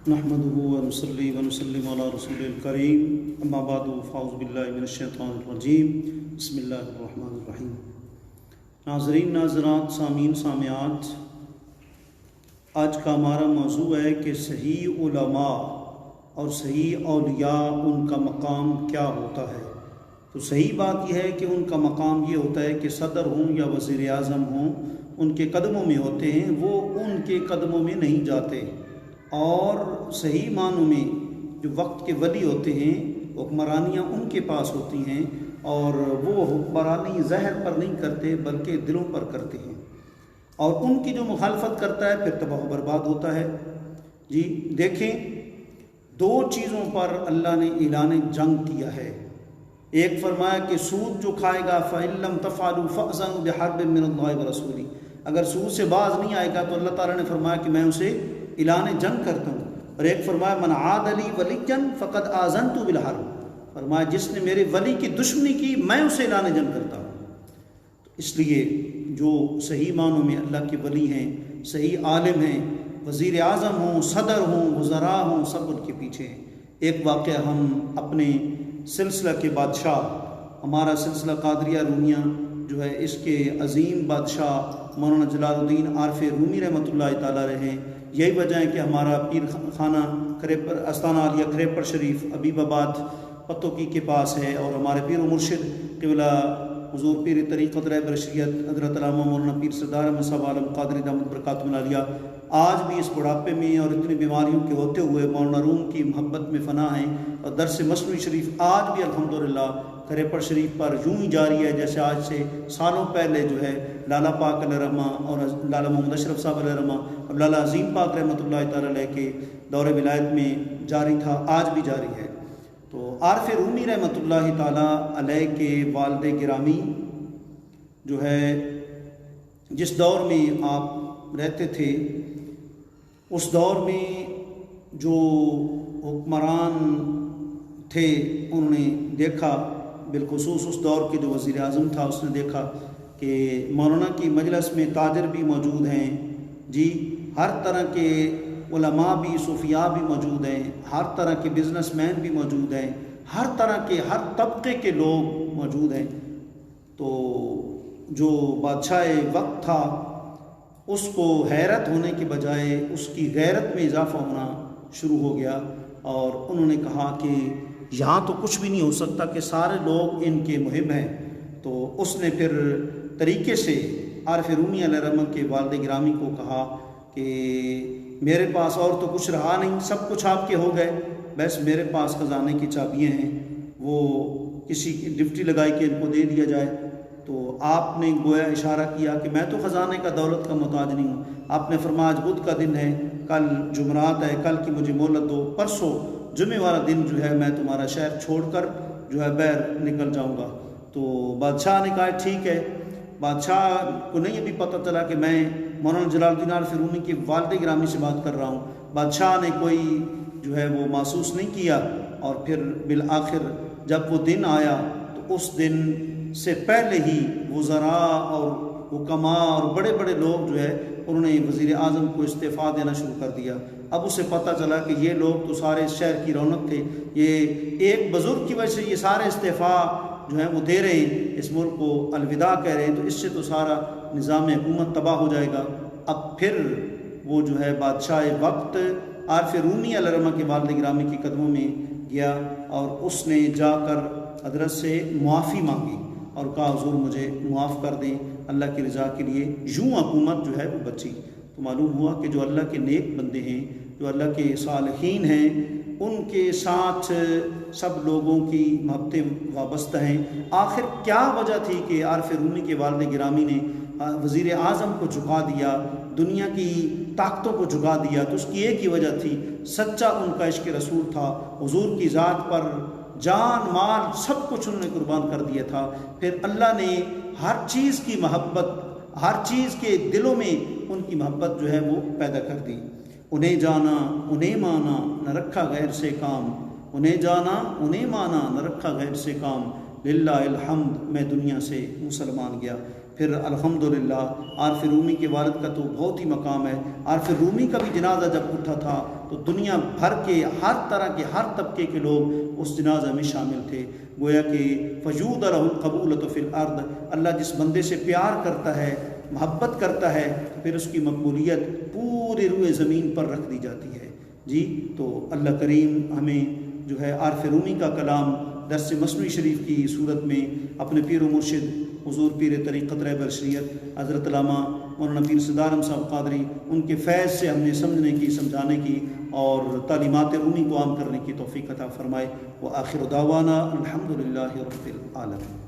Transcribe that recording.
نحمده ونصلي ونسلم على رسول الكريم اما بعد فاعوذ باللہ من الشیطان الرجیم بسم اللہ الرحمن الرحیم۔ ناظرین، ناظرات، سامعین، سامعات، آج کا ہمارا موضوع ہے کہ صحیح علماء اور صحیح اولیاء ان کا مقام کیا ہوتا ہے۔ تو صحیح بات یہ ہے کہ ان کا مقام یہ ہوتا ہے کہ صدر ہوں یا وزیر اعظم ہوں، ان کے قدموں میں ہوتے ہیں، وہ ان کے قدموں میں نہیں جاتے۔ اور صحیح معنوں میں جو وقت کے ولی ہوتے ہیں، حکمرانیاں ان کے پاس ہوتی ہیں، اور وہ حکمرانی ظاہر پر نہیں کرتے بلکہ دلوں پر کرتے ہیں، اور ان کی جو مخالفت کرتا ہے پھر تباہ و برباد ہوتا ہے۔ جی دیکھیں، دو چیزوں پر اللہ نے اعلان جنگ کیا ہے۔ ایک فرمایا کہ سود جو کھائے گا فَإِن لَّمْ تَفْعَلُوا فَأْذَنُوا بِحَرْبٍ مِّنَ اللَّهِ وَرَسُولِهِ، اگر سود سے باز نہیں آئے گا تو اللہ تعالیٰ نے فرمایا کہ میں اسے اعلان جنگ کرتا ہوں۔ اور ایک فرمایا من عاد لی ولیًا فقد آذنت بالحرب، فرمایا جس نے میرے ولی کی دشمنی کی میں اسے اعلان جنگ کرتا ہوں۔ اس لیے جو صحیح معنوں میں اللہ کے ولی ہیں، صحیح عالم ہیں، وزیر اعظم ہوں، صدر ہوں، وزراء ہوں، سب ان کے پیچھے ہیں۔ ایک واقعہ ہم اپنے سلسلہ کے بادشاہ، ہمارا سلسلہ قادریہ رومیہ جو ہے، اس کے عظیم بادشاہ مولانا جلال الدین عارف رومی رحمۃ اللہ تعالیٰ رہے۔ یہی وجہ ہے کہ ہمارا پیر خانہ استانہ عالیہ کریپر شریف حبیب آباد پتوکی کے پاس ہے، اور ہمارے پیر و مرشد قبلہ حضور پیر طریقت رہبر شریعت حضرت علامہ مولانا پیر سردار احمد صاحب عالم قادری دامت برکاتہم العالیہ آج بھی اس بڑھاپے میں اور اتنی بیماریوں کے ہوتے ہوئے مولانا روم کی محبت میں فنا ہیں، اور درس مصنوعی شریف آج بھی الحمدللہ کریپر شریف پر یوں ہی جاری ہے جیسے آج سے سالوں پہلے جو ہے لالا پاک علیہ رحمہ اور لالا محمد اشرف صاحب علیہ رحمہ اور لالا عظیم پاک رحمۃ اللہ تعالیٰ علیہ کے دور ولایت میں جاری تھا، آج بھی جاری ہے۔ تو عارف رومی رحمۃ اللہ تعالیٰ علیہ کے والد گرامی جو ہے، جس دور میں آپ رہتے تھے، اس دور میں جو حکمران تھے انہوں نے دیکھا، بالخصوص اس دور کے جو وزیر اعظم تھا اس نے دیکھا کہ مولانا کی مجلس میں تاجر بھی موجود ہیں، جی ہر طرح کے علماء بھی، صوفیاء بھی موجود ہیں، ہر طرح کے بزنس مین بھی موجود ہیں، ہر طرح کے ہر طبقے کے لوگ موجود ہیں۔ تو جو بادشاہ وقت تھا اس کو حیرت ہونے کے بجائے اس کی غیرت میں اضافہ ہونا شروع ہو گیا، اور انہوں نے کہا کہ یہاں تو کچھ بھی نہیں ہو سکتا کہ سارے لوگ ان کے محب ہیں۔ تو اس نے پھر طریقے سے عارف رومی علیہ رحمہ کے والد گرامی کو کہا کہ میرے پاس اور تو کچھ رہا نہیں، سب کچھ آپ کے ہو گئے، بس میرے پاس خزانے کی چابیاں ہیں، وہ کسی کی ڈپٹی لگائی کہ ان کو دے دیا جائے۔ تو آپ نے گویا اشارہ کیا کہ میں تو خزانے کا دولت کا محتاج نہیں ہوں۔ آپ نے فرمایا آج بدھ کا دن ہے، کل جمعرات ہے، کل کی مجھے مہلت دو، پرسوں جمعے والا دن جو ہے میں تمہارا شہر چھوڑ کر جو ہے باہر نکل جاؤں گا۔ تو بادشاہ نے کہا ٹھیک ہے۔ بادشاہ کو نہیں ابھی پتہ چلا کہ میں مولانا جلال الدین عارف رومی کے والد گرامی سے بات کر رہا ہوں۔ بادشاہ نے کوئی جو ہے وہ محسوس نہیں کیا، اور پھر بالآخر جب وہ دن آیا تو اس دن سے پہلے ہی وزراء اور حکماء اور بڑے بڑے لوگ جو ہے انہوں نے وزیر اعظم کو استعفیٰ دینا شروع کر دیا۔ اب اسے پتہ چلا کہ یہ لوگ تو سارے شہر کی رونق تھے، یہ ایک بزرگ کی وجہ سے یہ سارے استعفیٰ جو ہیں وہ دے رہے ہیں، اس ملک کو الوداع کہہ رہے ہیں، تو اس سے تو سارا نظام حکومت تباہ ہو جائے گا۔ اب پھر وہ جو ہے بادشاہ وقت عارف رومی علیہ رحمہ کے والد گرامی کے قدموں میں گیا، اور اس نے جا کر حضرت سے معافی مانگی اور کہا حضور مجھے معاف کر دیں اللہ کی رضا کے لیے، یوں حکومت جو ہے وہ بچی۔ تو معلوم ہوا کہ جو اللہ کے نیک بندے ہیں، جو اللہ کے صالحین ہیں، ان کے ساتھ سب لوگوں کی محبتیں وابستہ ہیں۔ آخر کیا وجہ تھی کہ عارف رومی کے والد گرامی نے وزیر اعظم کو جھکا دیا، دنیا کی طاقتوں کو جھکا دیا؟ تو اس کی ایک ہی وجہ تھی، سچا ان کا عشق رسول تھا، حضور کی ذات پر جان مال سب کچھ انہوں نے قربان کر دیا تھا۔ پھر اللہ نے ہر چیز کی محبت، ہر چیز کے دلوں میں ان کی محبت جو ہے وہ پیدا کر دی۔ انہیں جانا انہیں مانا نہ رکھا غیر سے کام، انہیں جانا انہیں مانا نہ رکھا غیر سے کام، للہ الحمد میں دنیا سے مسلمان گیا۔ پھر الحمدللہ عارف رومی کے والد کا تو بہت ہی مقام ہے. عارف رومی کا بھی جنازہ جب اٹھا تھا تو دنیا بھر کے ہر طرح کے ہر طبقے کے لوگ اس جنازہ میں شامل تھے. گویا کہ فجود رہ القبولۃ فی الارض، اللہ جس بندے سے پیار کرتا ہے، محبت کرتا ہے، پھر اس کی مقبولیت پورے روئے زمین پر رکھ دی جاتی ہے. جی تو اللہ کریم ہمیں جو ہے عارف رومی کا کلام درس مثنوی شریف کی صورت میں اپنے پیر و مرشد حضور پیر طریقت رہبر شریعت حضرت علامہ مولانا پیر صدارم صاحب قادری ان کے فیض سے ہم نے سمجھنے کی، سمجھانے کی اور تعلیمات رومی کو عام کرنے کی توفیق عطا فرمائے. وآخر دعوانا الحمدللہ رب العالمین.